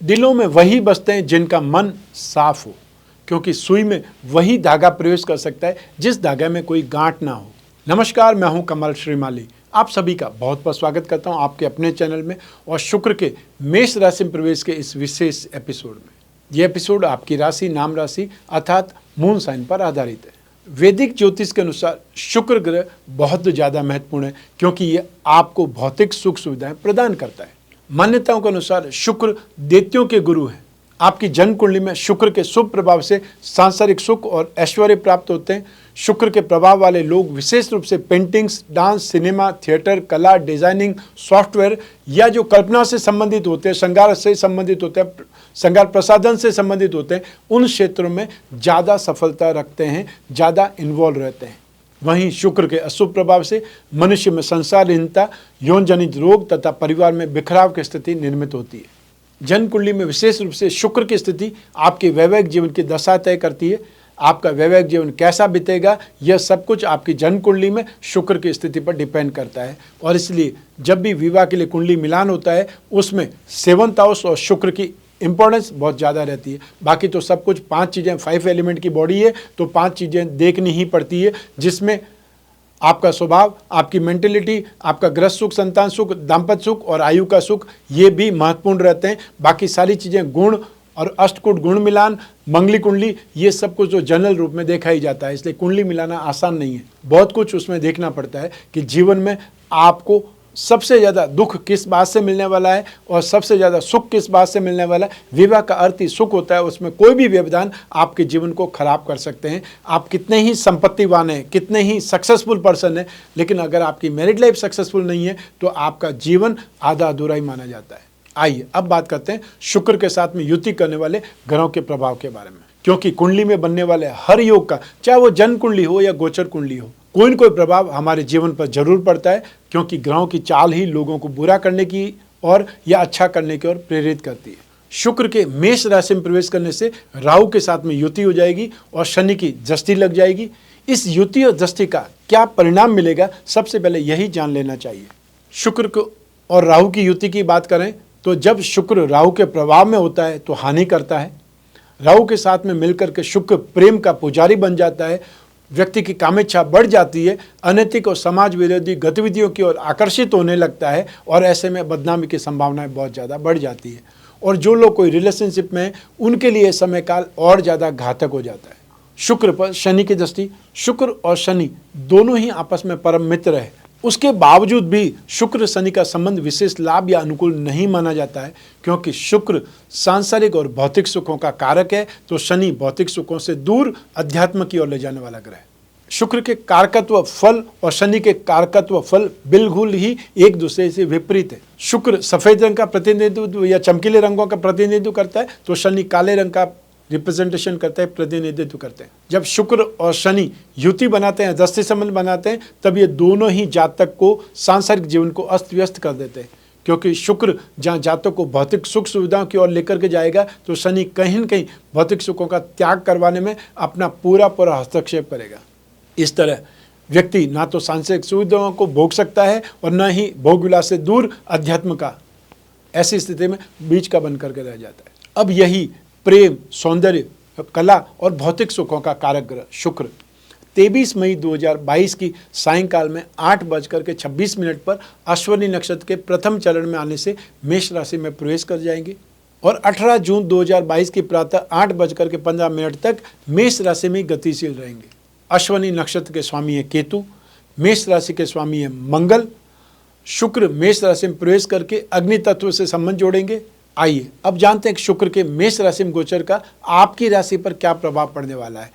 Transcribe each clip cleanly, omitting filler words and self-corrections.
दिलों में वही बसते हैं जिनका मन साफ हो, क्योंकि सुई में वही धागा प्रवेश कर सकता है जिस धागे में कोई गांठ ना हो। नमस्कार, मैं हूं कमल श्रीमाली। आप सभी का बहुत बहुत स्वागत करता हूं आपके अपने चैनल में और शुक्र के मेष राशि में प्रवेश के इस विशेष एपिसोड में। यह एपिसोड आपकी राशि, नाम राशि अर्थात मून साइन पर आधारित है। वैदिक ज्योतिष के अनुसार शुक्र ग्रह बहुत ज़्यादा महत्वपूर्ण है, क्योंकि ये आपको भौतिक सुख सुविधाएं प्रदान करता है। मान्यताओं के अनुसार शुक्र दैत्यों के गुरु हैं। आपकी जन्म कुंडली में शुक्र के शुभ प्रभाव से सांसारिक सुख और ऐश्वर्य प्राप्त होते हैं। शुक्र के प्रभाव वाले लोग विशेष रूप से पेंटिंग्स, डांस, सिनेमा, थिएटर, कला, डिजाइनिंग, सॉफ्टवेयर या जो कल्पना से संबंधित होते हैं, श्रृंगार से संबंधित होते हैं, श्रृंगार प्रसाधन से संबंधित होते हैं, उन क्षेत्रों में ज़्यादा सफलता रखते हैं, ज़्यादा इन्वॉल्व रहते हैं। वहीं शुक्र के अशुभ प्रभाव से मनुष्य में संसारहीनता, यौन जनित रोग तथा परिवार में बिखराव की स्थिति निर्मित होती है। जन्म कुंडली में विशेष रूप से शुक्र की स्थिति आपके वैवाहिक जीवन की दशा तय करती है। आपका वैवाहिक जीवन कैसा बीतेगा, यह सब कुछ आपकी जन्म कुंडली में शुक्र की स्थिति पर डिपेंड करता है। और इसलिए जब भी विवाह के लिए कुंडली मिलान होता है, उसमें 7th हाउस और शुक्र की इंपॉर्टेंस बहुत ज़्यादा रहती है। बाकी तो सब कुछ 5 चीज़ें, 5 एलिमेंट की बॉडी है तो 5 चीज़ें देखनी ही पड़ती है, जिसमें आपका स्वभाव, आपकी मेंटेलिटी, आपका गृह सुख, संतान सुख, दाम्पत्य सुख और आयु का सुख, ये भी महत्वपूर्ण रहते हैं। बाकी सारी चीज़ें गुण और अष्टकूट गुण मिलान, मंगली कुंडली, ये सब कुछ जो जनरल रूप में देखा ही जाता है। इसलिए कुंडली मिलाना आसान नहीं है, बहुत कुछ उसमें देखना पड़ता है कि जीवन में आपको सबसे ज़्यादा दुख किस बात से मिलने वाला है और सबसे ज़्यादा सुख किस बात से मिलने वाला है। विवाह का अर्थ ही सुख होता है, उसमें कोई भी व्यवधान आपके जीवन को खराब कर सकते हैं। आप कितने ही संपत्तिवान हैं, कितने ही सक्सेसफुल पर्सन हैं, लेकिन अगर आपकी मैरिड लाइफ सक्सेसफुल नहीं है तो आपका जीवन आधा अधूरा ही माना जाता है। आइए अब बात करते हैं शुक्र के साथ में युति करने वाले ग्रहों के प्रभाव के बारे में, क्योंकि कुंडली में बनने वाले हर योग का, चाहे वो जन्म कुंडली हो या गोचर कुंडली हो, कोई न कोई प्रभाव हमारे जीवन पर जरूर पड़ता है, क्योंकि ग्रहों की चाल ही लोगों को बुरा करने की और या अच्छा करने की ओर प्रेरित करती है। शुक्र के मेष राशि में प्रवेश करने से राहु के साथ में युति हो जाएगी और शनि की दृष्टि लग जाएगी। इस युति और दृष्टि का क्या परिणाम मिलेगा, सबसे पहले यही जान लेना चाहिए। शुक्र को और राहु की युति की बात करें तो जब शुक्र राहु के प्रभाव में होता है तो हानि करता है। राहु के साथ में मिलकर के शुक्र प्रेम का पुजारी बन जाता है। व्यक्ति की कामेच्छा बढ़ जाती है, अनैतिक और समाज विरोधी गतिविधियों की ओर आकर्षित होने लगता है और ऐसे में बदनामी की संभावनाएं बहुत ज़्यादा बढ़ जाती है। और जो लोग कोई रिलेशनशिप में हैं, उनके लिए समय काल और ज़्यादा घातक हो जाता है। शुक्र पर शनि की दृष्टि, शुक्र और शनि दोनों ही आपस में परम मित्र है, उसके बावजूद भी शुक्र शनि का संबंध विशेष लाभ या अनुकूल नहीं माना जाता है, क्योंकि शुक्र सांसारिक और भौतिक सुखों का कारक है तो शनि भौतिक सुखों से दूर अध्यात्म की ओर ले जाने वाला ग्रह है। शुक्र के कारकत्व फल और शनि के कारकत्व फल बिल्कुल ही एक दूसरे से विपरीत है। शुक्र सफेद रंग का प्रतिनिधित्व या चमकीले रंगों का प्रतिनिधित्व करता है तो शनि काले रंग का रिप्रेजेंटेशन करते हैं, प्रतिनिधित्व करते हैं। जब शुक्र और शनि युति बनाते हैं, दृष्टि संबंध बनाते हैं, तब ये दोनों ही जातक को सांसारिक जीवन को अस्त व्यस्त कर देते हैं, क्योंकि शुक्र जहाँ जातक को भौतिक सुख सुविधाओं की ओर लेकर के जाएगा तो शनि कहीं न कहीं भौतिक सुखों का त्याग करवाने में अपना पूरा हस्तक्षेप करेगा। इस तरह व्यक्ति ना तो सांसारिक सुविधाओं को भोग सकता है और न ही भोग विलास से दूर अध्यात्म का, ऐसी स्थिति में बीच का बन करके रह जाता है। अब यही प्रेम, सौंदर्य, कला और भौतिक सुखों का कारक ग्रह शुक्र 23 मई 2022 की सायंकाल में 8:26 पर अश्विनी नक्षत्र के प्रथम चरण में आने से मेष राशि में प्रवेश कर जाएंगे और 18 जून 2022 की प्रातः 8:15 तक मेष राशि में गतिशील रहेंगे। अश्विनी नक्षत्र के स्वामी है केतु, मेष राशि के स्वामी है मंगल। शुक्र मेष राशि में प्रवेश करके अग्नि तत्व से संबंध जोड़ेंगे। आइए अब जानते हैं कि शुक्र के मेष राशि में गोचर का आपकी राशि पर क्या प्रभाव पड़ने वाला है,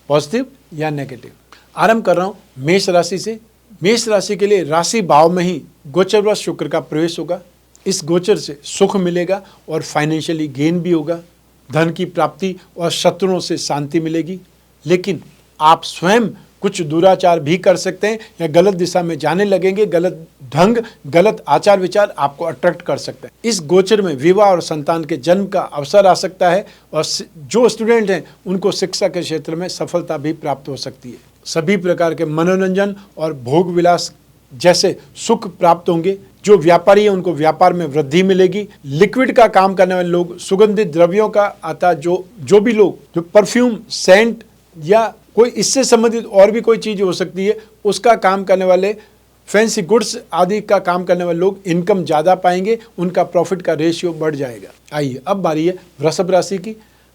पॉजिटिव या नेगेटिव। आरंभ कर रहा हूँ मेष राशि से। मेष राशि के लिए राशि भाव में ही गोचरवश शुक्र का प्रवेश होगा। इस गोचर से सुख मिलेगा और फाइनेंशियली गेन भी होगा, धन की प्राप्ति और शत्रुओं से शांति मिलेगी। लेकिन आप स्वयं कुछ दुराचार भी कर सकते हैं या गलत दिशा में जाने लगेंगे। गलत ढंग, गलत आचार विचार आपको अट्रैक्ट कर सकते हैं। इस गोचर में विवाह और संतान के जन्म का अवसर आ सकता है और जो स्टूडेंट हैं उनको शिक्षा के क्षेत्र में सफलता भी प्राप्त हो सकती है। सभी प्रकार के मनोरंजन और भोग विलास जैसे सुख प्राप्त होंगे। जो व्यापारी है उनको व्यापार में वृद्धि मिलेगी। लिक्विड का काम करने वाले लोग, सुगंधित द्रव्यों का अतः जो भी लोग जो परफ्यूम, सेंट या कोई इससे संबंधित और भी कोई चीज हो सकती है उसका काम करने वाले, फैंसी गुड्स आदि का काम करने वाले लोग इनकम ज़्यादा पाएंगे, उनका प्रॉफिट का रेशियो बढ़ जाएगा। आइए अब बारी है वृषभ राशि की।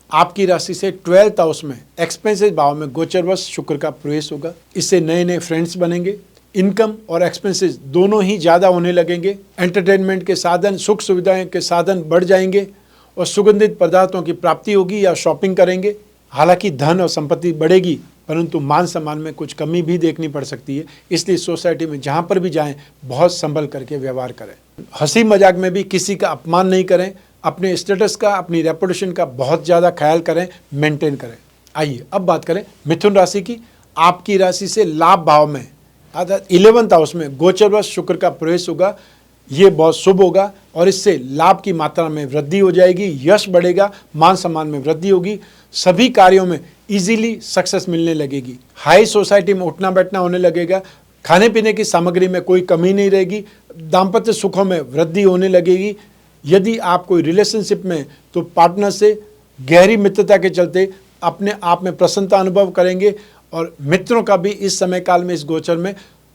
आपकी राशि से 12th हाउस में एक्सपेंसेस भाव में गोचरवश शुक्र का प्रवेश होगा। इससे नए नए फ्रेंड्स बनेंगे। इनकम और एक्सपेंसेस दोनों ही ज़्यादा होने लगेंगे। एंटरटेनमेंट के साधन, सुख सुविधाएं के साधन बढ़ जाएंगे और सुगंधित पदार्थों की प्राप्ति होगी या शॉपिंग करेंगे। हालांकि धन और संपत्ति बढ़ेगी, परंतु मान सम्मान में कुछ कमी भी देखनी पड़ सकती है। इसलिए सोसाइटी में जहाँ पर भी जाएं बहुत संभल करके व्यवहार करें। हंसी मजाक में भी किसी का अपमान नहीं करें। अपने स्टेटस का, अपनी रेपुटेशन का बहुत ज़्यादा ख्याल करें, मेंटेन करें। आइए अब बात करें मिथुन राशि की। आपकी राशि से लाभ भाव में अर्थात 11th हाउस में गोचरवश शुक्र का प्रवेश होगा। ये बहुत शुभ होगा और इससे लाभ की मात्रा में वृद्धि हो जाएगी, यश बढ़ेगा, मान सम्मान में वृद्धि होगी, सभी कार्यों में इजीली सक्सेस मिलने लगेगी। हाई सोसाइटी में उठना बैठना होने लगेगा। खाने पीने की सामग्री में कोई कमी नहीं रहेगी। दाम्पत्य सुखों में वृद्धि होने लगेगी। यदि आप कोई रिलेशनशिप में तो पार्टनर से गहरी मित्रता के चलते अपने आप में प्रसन्नता अनुभव करेंगे और मित्रों का भी इस समय काल में, इस गोचर में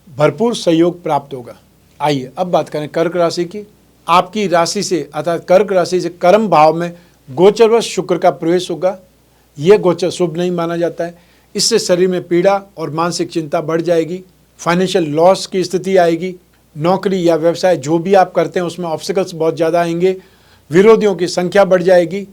भरपूर सहयोग प्राप्त होगा। आइए अब बात करें कर्क राशि की। आपकी राशि से अर्थात कर्क राशि से कर्म भाव में गोचरवश शुक्र का प्रवेश होगा। यह गोचर शुभ नहीं माना जाता है। इससे शरीर में पीड़ा और मानसिक चिंता बढ़ जाएगी। फाइनेंशियल लॉस की स्थिति आएगी। नौकरी या व्यवसाय जो भी आप करते हैं उसमें ऑब्स्टिकल्स बहुत ज़्यादा आएंगे। विरोधियों की संख्या बढ़ जाएगी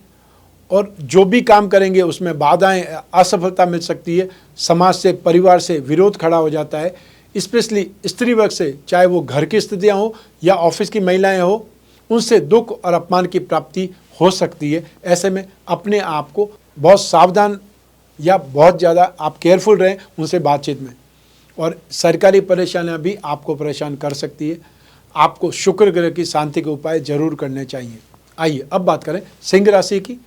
और जो भी काम करेंगे उसमें बाधाएं, असफलता मिल सकती है। समाज से, परिवार से विरोध खड़ा हो जाता है। स्पेशली स्त्री वर्ग से, चाहे वो घर की स्थितियां हो या ऑफिस की महिलाएं हो, उनसे दुख और अपमान की प्राप्ति हो सकती है। ऐसे में अपने आप को बहुत सावधान या बहुत ज़्यादा आप केयरफुल रहें उनसे बातचीत में। और सरकारी परेशानियां भी आपको परेशान कर सकती है। आपको शुक्र ग्रह की शांति के उपाय जरूर करने चाहिए। आइए अब बात करें सिंह राशि की।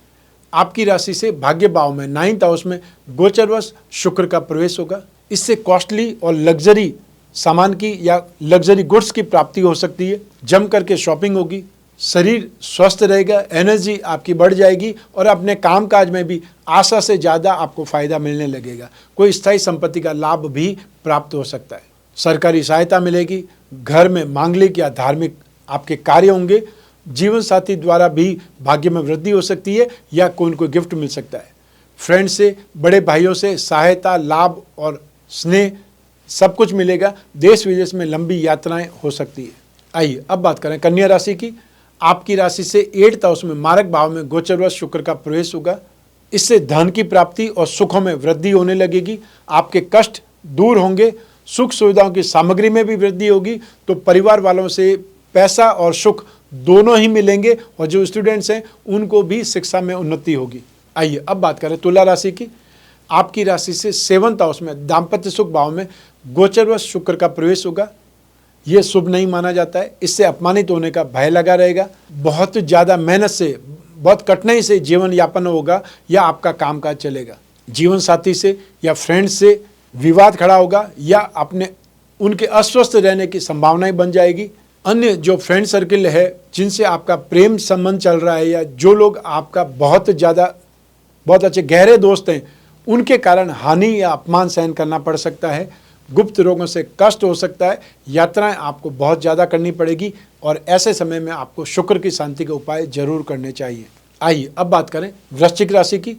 आपकी राशि से भाग्य भाव में 9th हाउस में गोचरवश शुक्र का प्रवेश होगा। इससे कॉस्टली और लग्जरी सामान की या लग्जरी गुड्स की प्राप्ति हो सकती है। जम करके शॉपिंग होगी। शरीर स्वस्थ रहेगा, एनर्जी आपकी बढ़ जाएगी और अपने कामकाज में भी आशा से ज़्यादा आपको फायदा मिलने लगेगा। कोई स्थायी संपत्ति का लाभ भी प्राप्त हो सकता है। सरकारी सहायता मिलेगी। घर में मांगलिक या धार्मिक आपके कार्य होंगे। जीवन साथी द्वारा भी भाग्य में वृद्धि हो सकती है या कोई न कोई गिफ्ट मिल सकता है। फ्रेंड से, बड़े भाइयों से सहायता, लाभ और स्नेह सब कुछ मिलेगा। देश विदेश में लंबी यात्राएं हो सकती है। आइए अब बात करें कन्या राशि की। आपकी राशि से 8th हाउस में मारक भाव में गोचरवश शुक्र का प्रवेश होगा। इससे धन की प्राप्ति और सुखों में वृद्धि होने लगेगी। आपके कष्ट दूर होंगे। सुख सुविधाओं की सामग्री में भी वृद्धि होगी। तो परिवार वालों से पैसा और सुख दोनों ही मिलेंगे और जो स्टूडेंट्स हैं उनको भी शिक्षा में उन्नति होगी। आइए अब बात करें तुला राशि की। आपकी राशि से 7th हाउस में दाम्पत्य सुख भाव में गोचरवश शुक्र का प्रवेश होगा। ये शुभ नहीं माना जाता है। इससे अपमानित होने का भय लगा रहेगा। बहुत ज़्यादा मेहनत से, बहुत कठिनाई से जीवन यापन होगा या आपका कामकाज चलेगा। जीवन साथी से या फ्रेंड से विवाद खड़ा होगा या अपने उनके अस्वस्थ रहने की संभावनाएं बन जाएगी। अन्य जो फ्रेंड सर्किल है जिनसे आपका प्रेम संबंध चल रहा है या जो लोग आपका बहुत अच्छे गहरे दोस्त हैं, उनके कारण हानि या अपमान सहन करना पड़ सकता है। गुप्त रोगों से कष्ट हो सकता है। यात्राएं आपको बहुत ज़्यादा करनी पड़ेगी और ऐसे समय में आपको शुक्र की शांति के उपाय जरूर करने चाहिए। आइए अब बात करें वृश्चिक राशि की।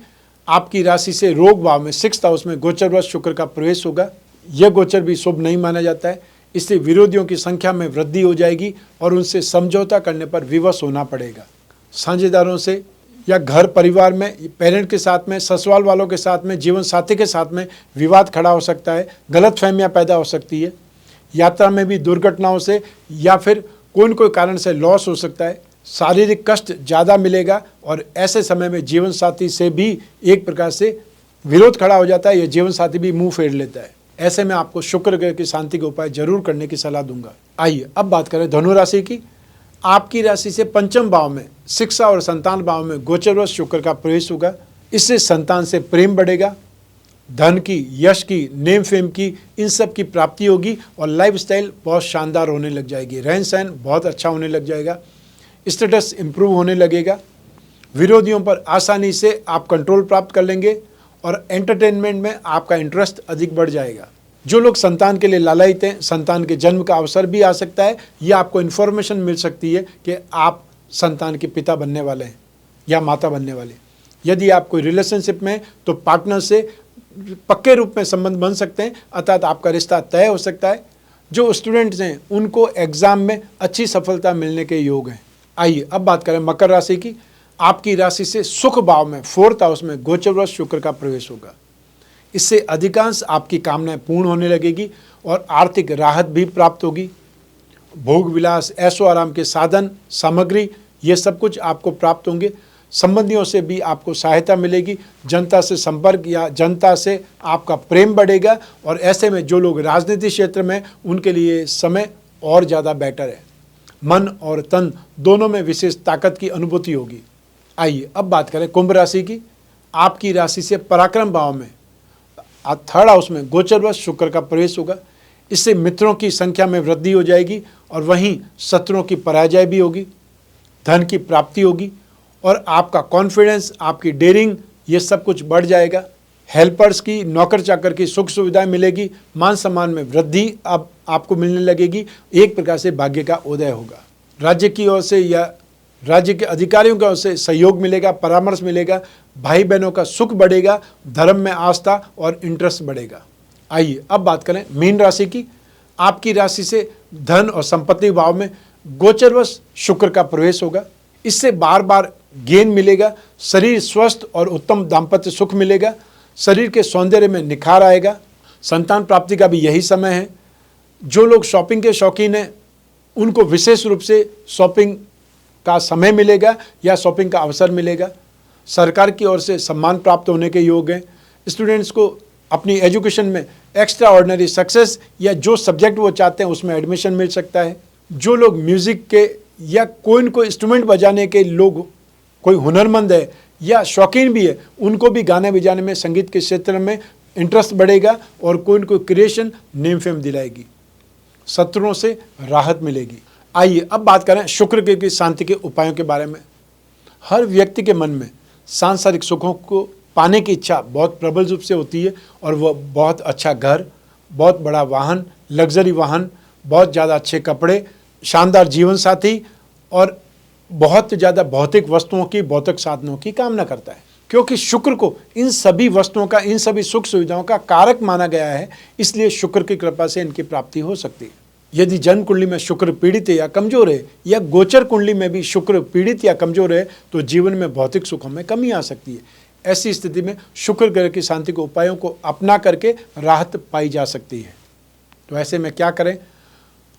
आपकी राशि से रोग भाव में 6th हाउस में गोचरवश शुक्र का प्रवेश होगा। यह गोचर भी शुभ नहीं माना जाता है। इससे विरोधियों की संख्या में वृद्धि हो जाएगी और उनसे समझौता करने पर विवश होना पड़ेगा। साझेदारों से या घर परिवार में, पेरेंट के साथ में, ससुराल वालों के साथ में, जीवन साथी के साथ में विवाद खड़ा हो सकता है। गलतफहमियां पैदा हो सकती है। यात्रा में भी दुर्घटनाओं से या फिर कोई न कोई कारण से लॉस हो सकता है। शारीरिक कष्ट ज़्यादा मिलेगा और ऐसे समय में जीवन साथी से भी एक प्रकार से विरोध खड़ा हो जाता है या जीवन साथी भी मुंह फेर लेता है। ऐसे में आपको शुक्र ग्रह की शांति के उपाय जरूर करने की सलाह दूंगा। आइए अब बात करें धनु राशि की। आपकी राशि से 5th भाव में शिक्षा और संतान भाव में गोचरवश शुक्र का प्रवेश होगा। इससे संतान से प्रेम बढ़ेगा। धन की, यश की, नेम फेम की, इन सब की प्राप्ति होगी और लाइफस्टाइल बहुत शानदार होने लग जाएगी। रहन सहन बहुत अच्छा होने लग जाएगा, स्टेटस इंप्रूव होने लगेगा, विरोधियों पर आसानी से आप कंट्रोल प्राप्त कर लेंगे और एंटरटेनमेंट में आपका इंटरेस्ट अधिक बढ़ जाएगा। जो लोग संतान के लिए लालायित हैं, संतान के जन्म का अवसर भी आ सकता है या आपको इन्फॉर्मेशन मिल सकती है कि आप संतान के पिता बनने वाले हैं या माता बनने वाले। यदि आप कोई रिलेशनशिप में तो पार्टनर से पक्के रूप में संबंध बन सकते हैं, अर्थात आपका रिश्ता तय हो सकता है। जो स्टूडेंट्स हैं उनको एग्जाम में अच्छी सफलता मिलने के योग हैं। आइए अब बात करें मकर राशि की। आपकी राशि से सुख भाव में 4th हाउस में गोचरवश शुक्र का प्रवेश होगा। इससे अधिकांश आपकी कामनाएं पूर्ण होने लगेगी और आर्थिक राहत भी प्राप्त होगी। भोग विलास, ऐशो आराम के साधन, सामग्री, ये सब कुछ आपको प्राप्त होंगे। संबंधियों से भी आपको सहायता मिलेगी। जनता से संपर्क या जनता से आपका प्रेम बढ़ेगा और ऐसे में जो लोग राजनीति क्षेत्र में, उनके लिए समय और ज़्यादा बेटर है। मन और तन दोनों में विशेष ताकत की अनुभूति होगी। आइए अब बात करें कुंभ राशि की। आपकी राशि से पराक्रम भाव में 3rd हाउस में गोचरवश शुक्र का प्रवेश होगा। इससे मित्रों की संख्या में वृद्धि हो जाएगी और वहीं शत्रुओं की पराजय भी होगी। धन की प्राप्ति होगी और आपका कॉन्फिडेंस, आपकी डेयरिंग, ये सब कुछ बढ़ जाएगा। हेल्पर्स की, नौकर चाकर की सुख सुविधाएं मिलेगी। मान सम्मान में वृद्धि अब आपको मिलने लगेगी। एक प्रकार से भाग्य का उदय होगा। राज्य की ओर से या राज्य के अधिकारियों की ओर से सहयोग मिलेगा, परामर्श मिलेगा। भाई बहनों का सुख बढ़ेगा। धर्म में आस्था और इंटरेस्ट बढ़ेगा। आइए अब बात करें मीन राशि की। आपकी राशि से धन और संपत्ति भाव में गोचरवश शुक्र का प्रवेश होगा। इससे बार बार गेन मिलेगा। शरीर स्वस्थ और उत्तम दाम्पत्य सुख मिलेगा। शरीर के सौंदर्य में निखार आएगा। संतान प्राप्ति का भी यही समय है। जो लोग शॉपिंग के शौकीन हैं उनको विशेष रूप से शॉपिंग का समय मिलेगा या शॉपिंग का अवसर मिलेगा। सरकार की ओर से सम्मान प्राप्त होने के योग हैं। स्टूडेंट्स को अपनी एजुकेशन में एक्स्ट्रा ऑर्डिनरी सक्सेस या जो सब्जेक्ट वो चाहते हैं उसमें एडमिशन मिल सकता है। जो लोग म्यूज़िक के या कोई न कोई इंस्ट्रूमेंट बजाने के लोग, कोई हुनरमंद है या शौकीन भी है, उनको भी गाने बजाने में, संगीत के क्षेत्र में इंटरेस्ट बढ़ेगा और कोई न कोई क्रिएशन नेम फेम दिलाएगी। शत्रुओं से राहत मिलेगी। आइए अब बात करें शुक्र की शांति के उपायों के बारे में। हर व्यक्ति के मन में सांसारिक सुखों को पाने की इच्छा बहुत प्रबल रूप से होती है और वह बहुत अच्छा घर, बहुत बड़ा वाहन, लग्जरी वाहन, बहुत ज़्यादा अच्छे कपड़े, शानदार जीवन साथी और बहुत ज़्यादा भौतिक वस्तुओं की, भौतिक साधनों की कामना करता है। क्योंकि शुक्र को इन सभी वस्तुओं का, इन सभी सुख सुविधाओं का कारक माना गया है, इसलिए शुक्र की कृपा से इनकी प्राप्ति हो सकती है। यदि जन्म कुंडली में शुक्र पीड़ित है या कमजोर है या गोचर कुंडली में भी शुक्र पीड़ित या कमजोर है तो जीवन में भौतिक सुखों में कमी आ सकती है। ऐसी स्थिति में शुक्र ग्रह की शांति के उपायों को अपना करके राहत पाई जा सकती है। तो ऐसे में क्या करें?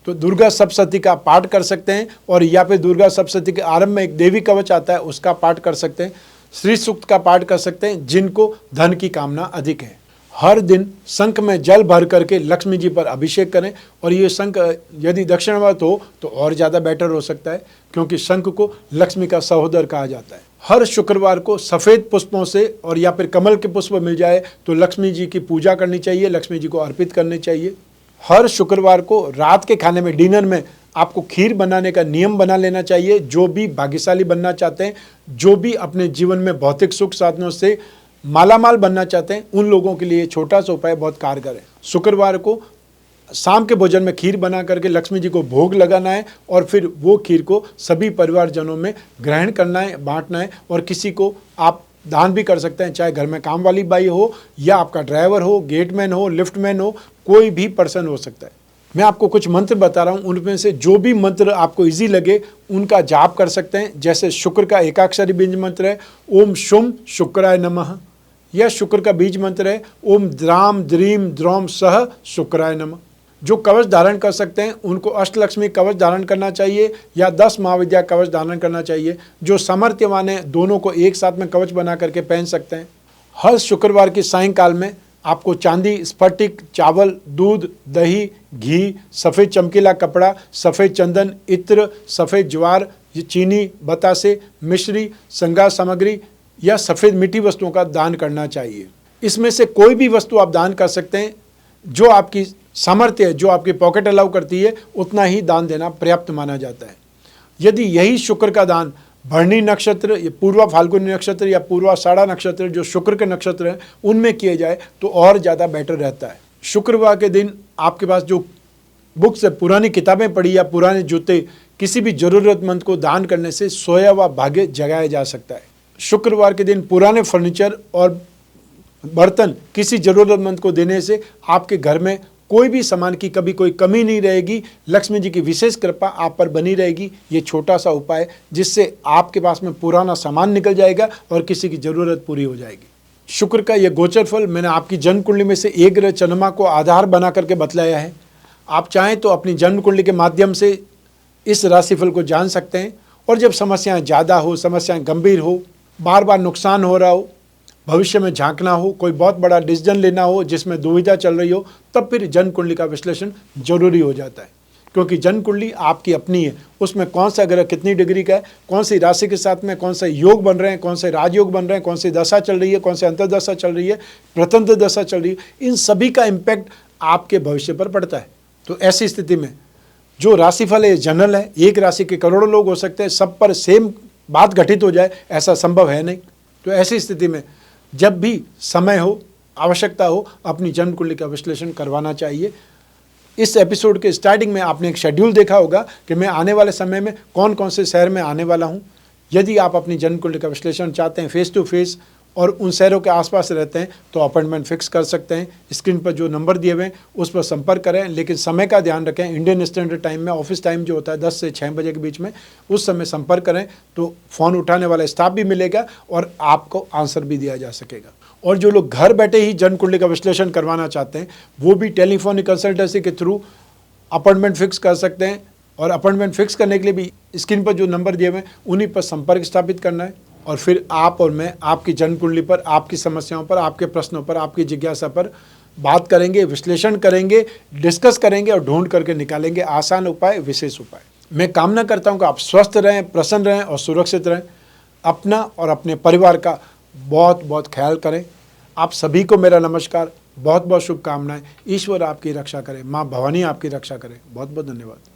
तो दुर्गा सप्तशती का पाठ कर सकते हैं और या फिर दुर्गा सप्तशती के आरंभ में एक देवी कवच आता है, उसका पाठ कर सकते हैं। श्री सूक्त का पाठ कर सकते हैं जिनको धन की कामना अधिक है। हर दिन शंख में जल भर करके लक्ष्मी जी पर अभिषेक करें और ये शंख यदि दक्षिणावर्त हो तो और ज़्यादा बेटर हो सकता है, क्योंकि शंख को लक्ष्मी का सहोदर कहा जाता है। हर शुक्रवार को सफ़ेद पुष्पों से और या फिर कमल के पुष्प मिल जाए तो लक्ष्मी जी की पूजा करनी चाहिए, लक्ष्मी जी को अर्पित करनी चाहिए। हर शुक्रवार को रात के खाने में, डिनर में आपको खीर बनाने का नियम बना लेना चाहिए। जो भी भाग्यशाली बनना चाहते हैं, जो भी अपने जीवन में भौतिक सुख साधनों से मालामाल बनना चाहते हैं, उन लोगों के लिए छोटा सा उपाय बहुत कारगर है। शुक्रवार को शाम के भोजन में खीर बना करके लक्ष्मी जी को भोग लगाना है और फिर वो खीर को सभी परिवारजनों में ग्रहण करना है, बांटना है। और किसी को आप दान भी कर सकते हैं, चाहे घर में काम वाली बाई हो या आपका ड्राइवर हो, गेटमैन हो, लिफ्टमैन हो, कोई भी पर्सन हो सकता है। मैं आपको कुछ मंत्र बता रहा हूँ, उनमें से जो भी मंत्र आपको इजी लगे उनका जाप कर सकते हैं। जैसे शुक्र का एकाक्षरी बीज मंत्र है ओम शुम शुक्राय नमः, यह शुक्र का बीज मंत्र है ओम द्राम द्रीम द्रोम सह शुक्राय नमः। जो कवच धारण कर सकते हैं उनको अष्टलक्ष्मी कवच धारण करना चाहिए या 10 महाविद्या कवच धारण करना चाहिए। जो सामर्थ्यवान है दोनों को एक साथ में कवच बना करके पहन सकते हैं। हर शुक्रवार की सायंकाल में आपको चांदी, स्फटिक, चावल, दूध, दही, घी, सफ़ेद चमकीला कपड़ा, सफ़ेद चंदन, इत्र, सफ़ेद ज्वार, चीनी, बतासे, मिश्री, श्रृंगार सामग्री या सफ़ेद मीठी वस्तुओं का दान करना चाहिए। इसमें से कोई भी वस्तु आप दान कर सकते हैं, जो आपकी सामर्थ्य है, जो आपकी पॉकेट अलाउ करती है, उतना ही दान देना पर्याप्त माना जाता है। यदि यही शुक्र का दान भरणी नक्षत्र, या पूर्वा फाल्गुनी नक्षत्र या पूर्वाषाढ़ा नक्षत्र जो शुक्र के नक्षत्र हैं उनमें किए जाए तो और ज़्यादा बेटर रहता है। शुक्रवार के दिन आपके पास जो बुक्स है, पुरानी किताबें पढ़ी या पुराने जूते किसी भी ज़रूरतमंद को दान करने से सोया हुआ भाग्य जगाया जा सकता है। शुक्रवार के दिन पुराने फर्नीचर और बर्तन किसी ज़रूरतमंद को देने से आपके घर में कोई भी सामान की कभी कोई कमी नहीं रहेगी, लक्ष्मी जी की विशेष कृपा आप पर बनी रहेगी। ये छोटा सा उपाय जिससे आपके पास में पुराना सामान निकल जाएगा और किसी की ज़रूरत पूरी हो जाएगी। शुक्र का ये गोचर फल मैंने आपकी जन्म कुंडली में से एक ग्रह चंद्रमा को आधार बना करके बतलाया है। आप चाहें तो अपनी जन्म कुंडली के माध्यम से इस राशिफल को जान सकते हैं, और जब समस्याएं ज़्यादा हो, समस्याएं गंभीर हो, बार बार नुकसान हो रहा हो, भविष्य में झांकना हो, कोई बहुत बड़ा डिसीजन लेना हो जिसमें दुविधा चल रही हो, तब फिर जन्म कुंडली का विश्लेषण जरूरी हो जाता है। क्योंकि जन्म कुंडली आपकी अपनी है, उसमें कौन सा ग्रह कितनी डिग्री का है, कौन सी राशि के साथ में कौन से योग बन रहे हैं, कौन से राजयोग बन रहे हैं, कौन सी दशा चल रही है, कौन से अंतर्दशा चल रही है, प्रतंत्र दशा चल रही है, इन सभी का इम्पैक्ट आपके भविष्य पर पड़ता है। तो ऐसी स्थिति में जो राशिफल है जनरल है, एक राशि के करोड़ों लोग हो सकते हैं, सब पर सेम बात घटित हो जाए ऐसा संभव है नहीं। तो ऐसी स्थिति में जब भी समय हो, आवश्यकता हो, अपनी जन्म कुंडली का विश्लेषण करवाना चाहिए। इस एपिसोड के स्टार्टिंग में आपने एक शेड्यूल देखा होगा कि मैं आने वाले समय में कौन कौन से शहर में आने वाला हूं। यदि आप अपनी जन्म कुंडली का विश्लेषण चाहते हैं फेस टू फेस और उन शहरों के आसपास रहते हैं तो अपॉइंटमेंट फिक्स कर सकते हैं। स्क्रीन पर जो नंबर दिए हुए हैं उस पर संपर्क करें, लेकिन समय का ध्यान रखें। इंडियन स्टैंडर्ड टाइम में, ऑफिस टाइम जो होता है 10 से 6 बजे के बीच में, उस समय संपर्क करें तो फ़ोन उठाने वाला स्टाफ भी मिलेगा और आपको आंसर भी दिया जा सकेगा। और जो लोग घर बैठे ही जन्म कुंडली का विश्लेषण करवाना चाहते हैं वो भी टेलीफोनिक कंसल्टेंसी के थ्रू अपॉइंटमेंट फिक्स कर सकते हैं। और अपॉइंटमेंट फिक्स करने के लिए भी स्क्रीन पर जो नंबर दिए हुए हैं उन्हीं पर संपर्क स्थापित करना है। और फिर आप और मैं आपकी जन्म कुंडली पर, आपकी समस्याओं पर, आपके प्रश्नों पर, आपकी जिज्ञासा पर बात करेंगे, विश्लेषण करेंगे, डिस्कस करेंगे और ढूंढ करके निकालेंगे आसान उपाय, विशेष उपाय। मैं कामना करता हूं कि आप स्वस्थ रहें, प्रसन्न रहें और सुरक्षित रहें। अपना और अपने परिवार का बहुत बहुत ख्याल करें। आप सभी को मेरा नमस्कार, बहुत बहुत शुभकामनाएं। ईश्वर आपकी रक्षा करे, माँ भवानी आपकी रक्षा करे। बहुत बहुत धन्यवाद।